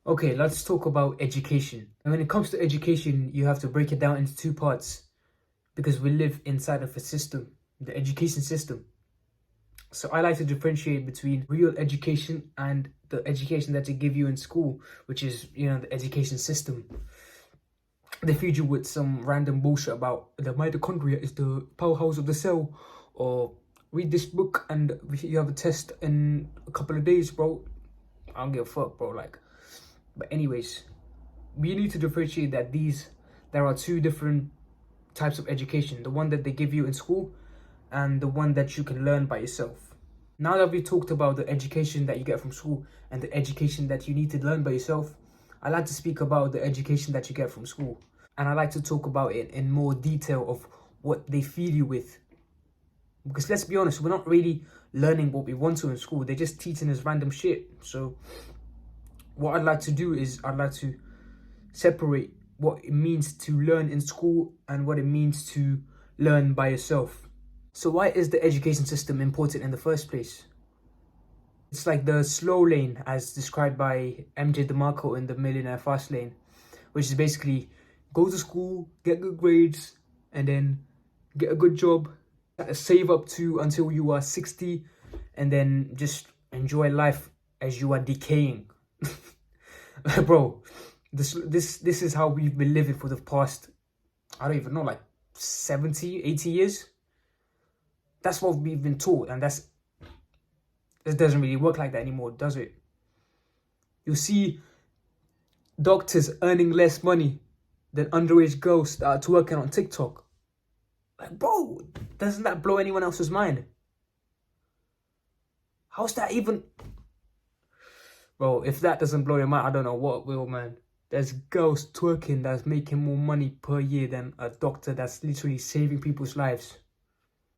Okay, let's talk about education. And when it comes to education, you have to break it down into two parts because we live inside of a system, the education system. So I like to differentiate between real education and the education that they give you in school, which is, the education system. They feed you with some random bullshit about the mitochondria is the powerhouse of the cell, or read this book and you have a test in a couple of days, bro. I don't give a fuck, bro. But anyways, we need to differentiate that there are two different types of education: the one that they give you in school and the one that you can learn by yourself. Now that we talked about the education that you get from school and the education that you need to learn by yourself, I like to speak about the education that you get from school. And I like to talk about it in more detail of what they feed you with. Because let's be honest, we're not really learning what we want to in school. They're just teaching us random shit. So what I'd like to do is I'd like to separate what it means to learn in school and what it means to learn by yourself. So why is the education system important in the first place? It's like the slow lane as described by MJ DeMarco in the Millionaire Fast Lane, which is basically go to school, get good grades, and then get a good job, save up to until you are 60, and then just enjoy life as you are decaying. Bro, this is how we've been living for the past, I don't even know, like 70, 80 years. That's what we've been taught, and it doesn't really work like that anymore, does it? You see doctors earning less money than underage girls that are twerking on TikTok. Like, bro, doesn't that blow anyone else's mind? How's that even? Bro, if that doesn't blow your mind, I don't know what will, man. There's girls twerking that's making more money per year than a doctor that's literally saving people's lives.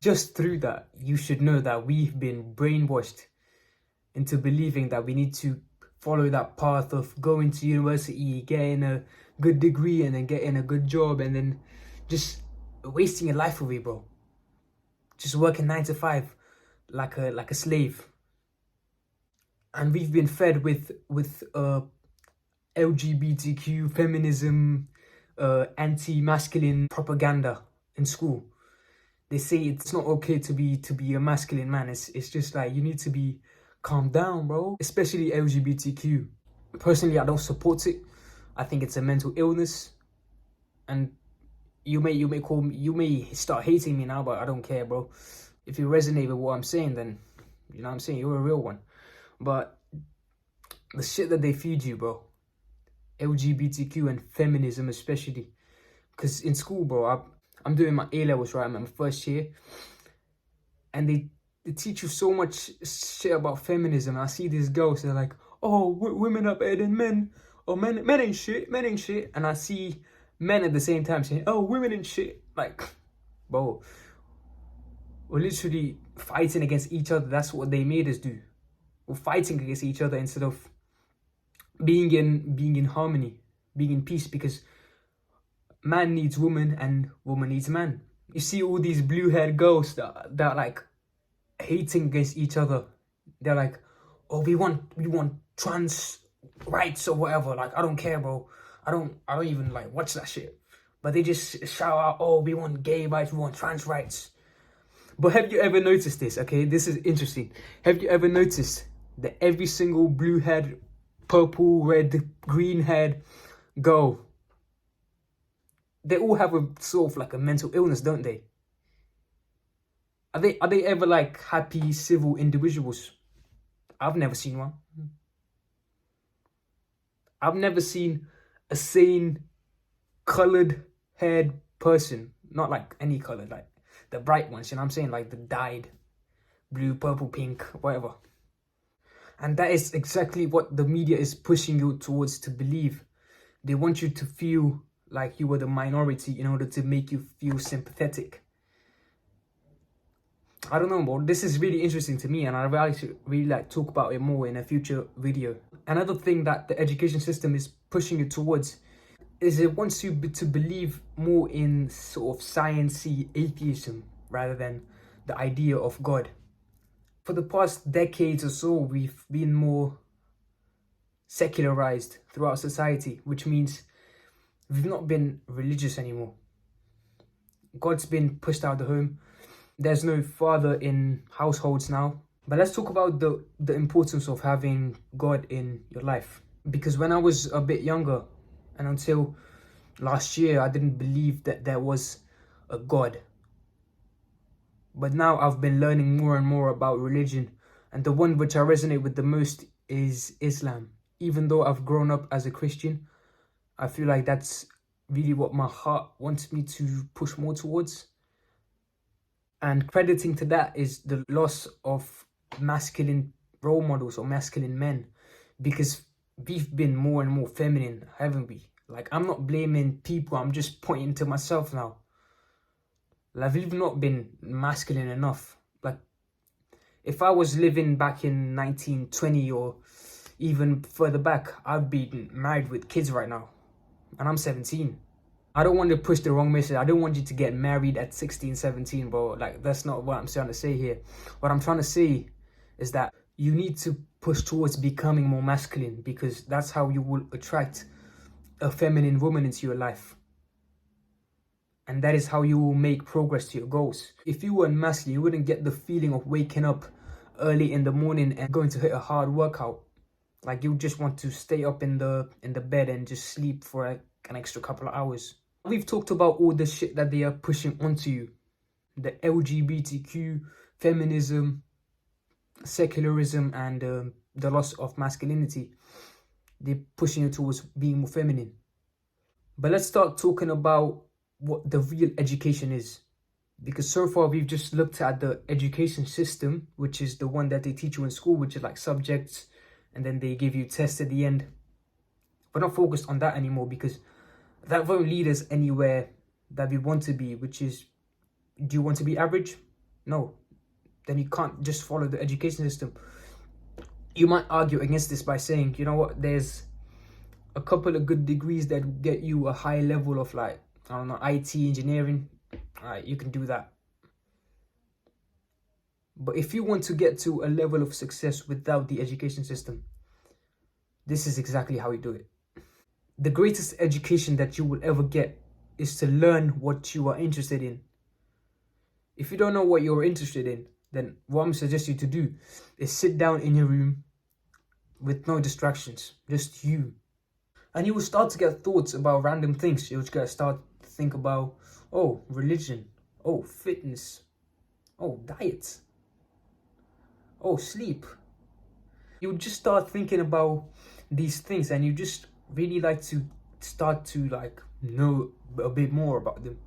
Just through that, you should know that we've been brainwashed into believing that we need to follow that path of going to university, getting a good degree, and then getting a good job, and then just wasting your life away, bro. Just working 9 to 5 like a slave. And we've been fed with LGBTQ, feminism, anti-masculine propaganda in school. They say it's not okay to be a masculine man. It's just like you need to be calm down, bro. Especially LGBTQ. Personally, I don't support it. I think it's a mental illness, and you may start hating me now, but I don't care, bro. If you resonate with what I'm saying, then you know what I'm saying, you're a real one. But the shit that they feed you, bro, LGBTQ and feminism especially, because in school, bro, I'm doing my A-levels, right? I'm in my first year, and they teach you so much shit about feminism. I see these girls, they're like, oh, women are better than men, or men ain't shit, and I see men at the same time saying, oh, women ain't shit. Like, bro, we're literally fighting against each other. That's what they made us do. We're fighting against each other instead of being in harmony, being in peace, because man needs woman and woman needs man. You see all these blue-haired girls that are like hating against each other. They're like, oh, we want trans rights or whatever. Like, I don't care, bro. I don't even like watch that shit. But they just shout out, oh, we want gay rights, we want trans rights. But have you ever noticed this? Okay, this is interesting. Have you ever noticed that every single blue-haired, purple, red, green-haired girl, they all have a sort of like a mental illness, don't they? Are they ever like happy, civil individuals? I've never seen one. I've never seen a sane, colored-haired person. Not like any color, like the bright ones, you know what I'm saying? Like the dyed blue, purple, pink, whatever. And that is exactly what the media is pushing you towards to believe. They want you to feel like you were the minority in order to make you feel sympathetic. I don't know, bro. This is really interesting to me, and I really like talk about it more in a future video. Another thing that the education system is pushing you towards is it wants you to believe more in sort of sciencey atheism rather than the idea of God. For the past decades or so, we've been more secularized throughout society, which means we've not been religious anymore. God's been pushed out of the home. There's no father in households now. But let's talk about the importance of having God in your life. Because when I was a bit younger, and until last year, I didn't believe that there was a God. But now I've been learning more and more about religion, and the one which I resonate with the most is Islam. Even though I've grown up as a Christian, I feel like that's really what my heart wants me to push more towards. And crediting to that is the loss of masculine role models or masculine men, because we've been more and more feminine, haven't we? Like, I'm not blaming people, I'm just pointing to myself now. Like, we've not been masculine enough. Like, if I was living back in 1920 or even further back, I'd be married with kids right now. And I'm 17. I don't want to push the wrong message. I don't want you to get married at 16, 17, bro. Like, that's not what I'm trying to say here. What I'm trying to say is that you need to push towards becoming more masculine, because that's how you will attract a feminine woman into your life. And that is how you will make progress to your goals. If you weren't masculine, you wouldn't get the feeling of waking up early in the morning and going to hit a hard workout. Like, you just want to stay up in the bed and just sleep for an extra couple of hours. We've talked about all the shit that they are pushing onto you. The LGBTQ, feminism, secularism, and the loss of masculinity. They're pushing you towards being more feminine. But let's start talking about what the real education is. Because so far we've just looked at the education system, which is the one that they teach you in school, which is like subjects, and then they give you tests at the end. We're not focused on that anymore, because that won't lead us anywhere that we want to be, which is, do you want to be average? No. Then you can't just follow the education system. You might argue against this by saying, you know what, there's a couple of good degrees that get you a high level of, like, I don't know, IT engineering. Alright, you can do that. But if you want to get to a level of success without the education system, this is exactly how you do it. The greatest education that you will ever get is to learn what you are interested in. If you don't know what you're interested in, then what I'm suggesting you to do is sit down in your room with no distractions, just you. And you will start to get thoughts about random things. You'll just start to think about, oh, religion, oh, fitness, oh, diet, oh, sleep. You just start thinking about these things, and you just really like to start to, like, know a bit more about them.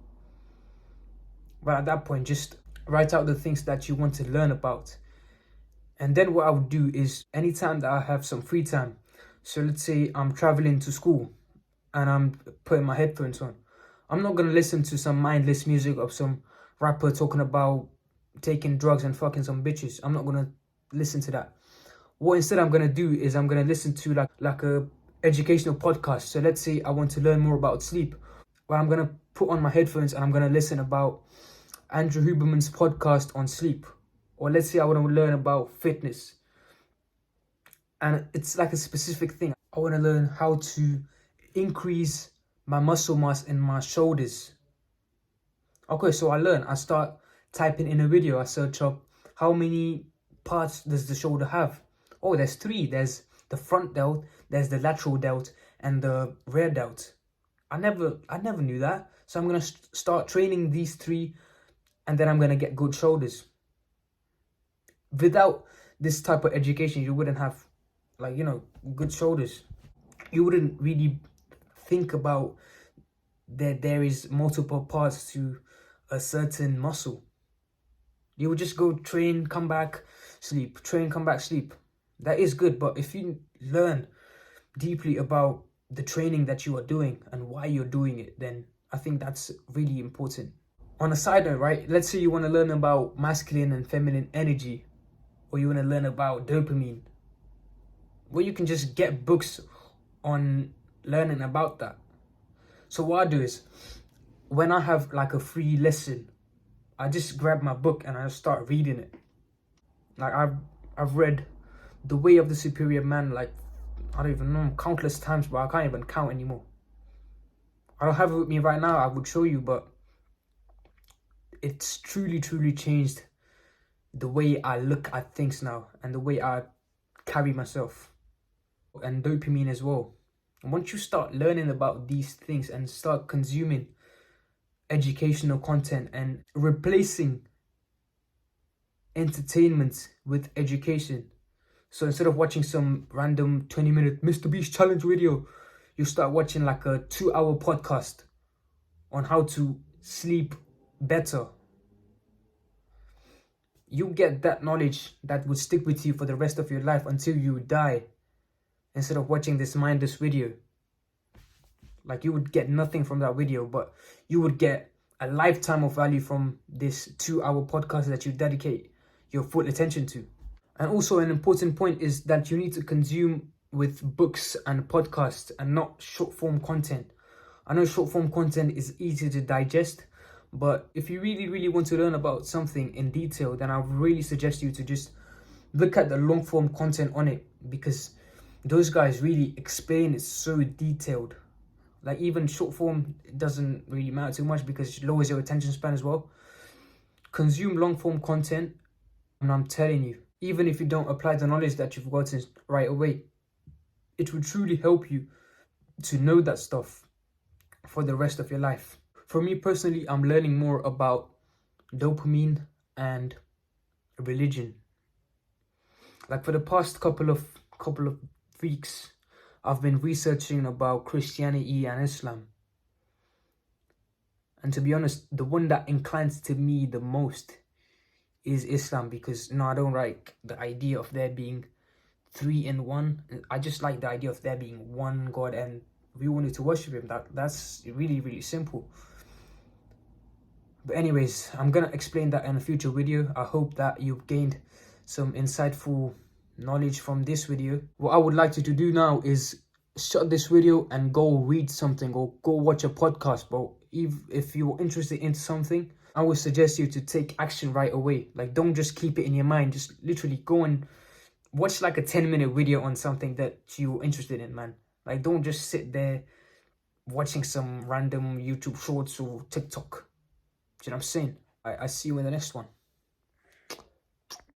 But at that point, just write out the things that you want to learn about. And then what I would do is, anytime that I have some free time, so let's say I'm traveling to school and I'm putting my headphones on, I'm not going to listen to some mindless music of some rapper talking about taking drugs and fucking some bitches. I'm not going to listen to that. What instead I'm going to do is I'm going to listen to like a educational podcast. So let's say I want to learn more about sleep. Well, I'm going to put on my headphones and I'm going to listen about Andrew Huberman's podcast on sleep. Or let's say I want to learn about fitness. And it's like a specific thing. I want to learn how to increase my muscle mass in my shoulders. Okay, so I start typing in a video. I search up, how many parts does the shoulder have? Oh, there's 3. There's the front delt, there's the lateral delt, and the rear delt. I never knew that. So I'm going to start training these 3, and then I'm going to get good shoulders. Without this type of education, you wouldn't have, like, you know, good shoulders. You wouldn't really think about that there is multiple parts to a certain muscle. You would just go train, come back, sleep, train, come back, sleep. That is good, but if you learn deeply about the training that you are doing and why you're doing it, then I think that's really important. On a side note, right, let's say you want to learn about masculine and feminine energy, or you want to learn about dopamine. Well, you can just get books on learning about that. So what I do is, when I have like a free lesson, I just grab my book and I start reading it. Like, I've read The Way of the Superior Man like I don't even know, countless times, but I can't even count anymore. I don't have it with me right now, I would show you, but it's truly, truly changed the way I look at things now and the way I carry myself. And dopamine as well. And once you start learning about these things and start consuming educational content and replacing entertainment with education. So instead of watching some random 20-minute Mr. Beast challenge video, you start watching like a 2-hour podcast on how to sleep better. You get that knowledge that would stick with you for the rest of your life until you die, instead of watching this mindless video. Like, you would get nothing from that video, but you would get a lifetime of value from this 2-hour podcast that you dedicate your full attention to. And also an important point is that you need to consume with books and podcasts and not short form content. I know short form content is easy to digest, but if you really want to learn about something in detail, then I really suggest you to just look at the long form content on it, because those guys really explain it so detailed. Like, even short form, it doesn't really matter too much because it lowers your attention span as well. Consume long form content, and I'm telling you, even if you don't apply the knowledge that you've gotten right away, it will truly help you to know that stuff for the rest of your life. For me personally, I'm learning more about dopamine and religion. Like, for the past couple of weeks, I've been researching about Christianity and Islam. And to be honest, the one that inclines to me the most is Islam, because I don't like the idea of there being 3 in 1. I just like the idea of there being one God and we wanted to worship him. That's really simple. But anyways, I'm gonna explain that in a future video. I hope that you've gained some insightful knowledge from this video. What I would like you to do now is shut this video and go read something or go watch a podcast. But if you're interested in something, I would suggest you to take action right away. Like, don't just keep it in your mind. Just literally go and watch like a 10-minute video on something that you're interested in, man. Like, don't just sit there watching some random YouTube shorts or TikTok. Do you know what I'm saying? I see you in the next one.